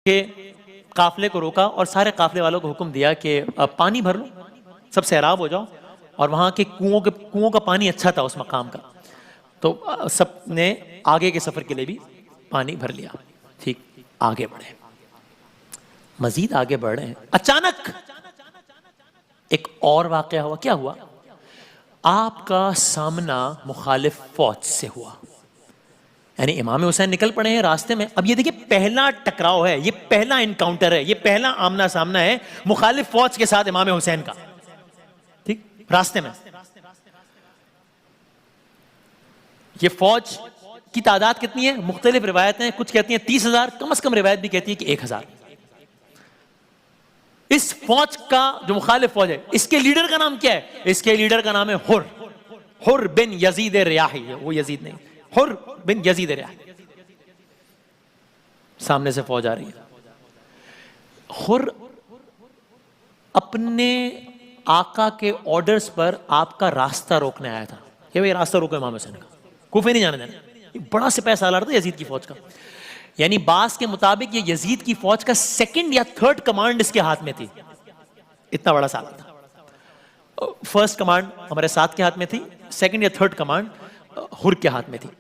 کہ قافلے کو روکا اور سارے قافلے والوں کو حکم دیا کہ پانی بھر لو، سب سیراب ہو جاؤ. اور وہاں کے کنووں کا پانی اچھا تھا اس مقام کا، تو سب نے آگے کے سفر کے لیے بھی پانی بھر لیا. ٹھیک، آگے بڑھے، مزید آگے بڑھ رہے ہیں. اچانک ایک اور واقعہ ہوا. کیا ہوا؟ آپ کا سامنا مخالف فوج سے ہوا. یعنی امام حسین نکل پڑے ہیں راستے میں. اب یہ دیکھیں، پہلا ٹکراؤ ہے، یہ پہلا انکاؤنٹر ہے، یہ پہلا آمنا سامنا ہے مخالف فوج کے ساتھ امام حسین کا. ٹھیک، راستے میں. یہ فوج کی تعداد کتنی ہے؟ مختلف روایتیں، کچھ کہتی ہیں 30,000، کم از کم روایت بھی کہتی ہے کہ 1,000. اس فوج کا جو مخالف فوج ہے، اس کے لیڈر کا نام کیا ہے؟ اس کے لیڈر کا نام ہے حر بن یزید ریاحی. وہ یزید نہیں، حر بن یزید ریاحی. سامنے سے فوج آ رہی ہے. حر اپنے آقا کے آرڈرز پر آپ کا راستہ روکنے آیا تھا کہ بھئی راستہ روکو امام حسین کا، کوفے نہیں جانے دینا. بڑا سپہ سالار تھا یزید کی فوج کا. یعنی بعض کے مطابق یہ یزید کی فوج کا سیکنڈ یا تھرڈ کمانڈ اس کے ہاتھ میں تھی. اتنا بڑا سالار تھا. فرسٹ کمانڈ ہمارے ساتھ کے ہاتھ میں تھی، سیکنڈ یا تھرڈ کمانڈ حر کے ہاتھ میں تھی.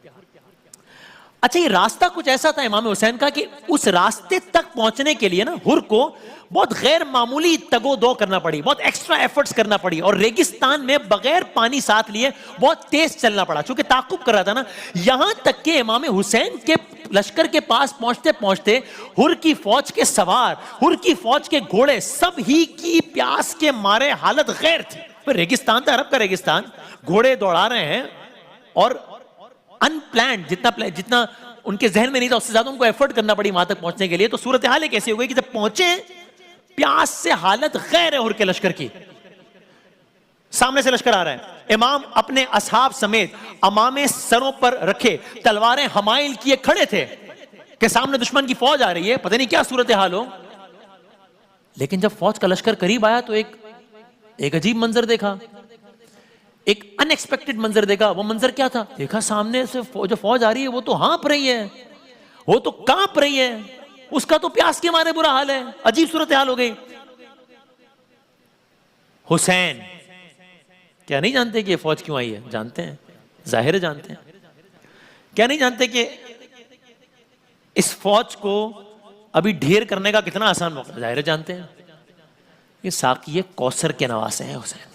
اچھا، یہ راستہ کچھ ایسا تھا امام حسین کا کہ اس راستے تک پہنچنے کے لیے نا حر کو بہت غیر معمولی تگ و دو کرنا پڑی، بہت ایکسٹرا ایفرٹس کرنا پڑی، اور ریگستان میں بغیر پانی ساتھ لیے بہت تیز چلنا پڑا، چونکہ تعاقب کر رہا تھا نا. یہاں تک کہ امام حسین کے لشکر کے پاس پہنچتے پہنچتے حر کی فوج کے سوار، حر کی فوج کے گھوڑے سب ہی کی پیاس کے مارے حالت غیر تھی. ریگستان تھا، عرب کا ریگستان، گھوڑے دوڑا رہے ہیں، اور ان پلانڈ جتنا ان کے ذہن میں نہیں تھا اس سے زیادہ ان کو ایفرٹ کرنا پڑی وہاں تک پہنچنے کے لیے. تو صورتحال ایک ایسی ہو گئی کہ جب پہنچے، پیاس سے حالت غیر ہے حر کے لشکر کی. سامنے سے لشکر آ رہا ہے، امام اپنے اصحاب سمیت امامے سروں پر رکھے، تلواریں حمائل کیے کھڑے تھے کہ سامنے دشمن کی فوج آ رہی ہے، پتہ نہیں کیا صورتحال ہو. لیکن جب فوج کا لشکر قریب آیا تو ایک عجیب منظر دیکھا، ایک ان ایکسپیکٹڈ منظر دیکھا. وہ منظر کیا تھا؟ دیکھا سامنے سے جو فوج آ رہی ہے وہ تو ہانپ رہی ہے، وہ تو کانپ رہی ہے، اس کا تو پیاس کے مارے برا حال ہے. عجیب صورتحال ہو گئی. حسین کیا نہیں جانتے کہ یہ فوج کیوں آئی ہے؟ جانتے ہیں، ظاہر ہے جانتے ہیں. کیا نہیں جانتے کہ اس فوج کو ابھی ڈھیر کرنے کا کتنا آسان موقع؟ ظاہر ہے جانتے ہیں. یہ ساقی کوثر کے نواسے ہیں حسین.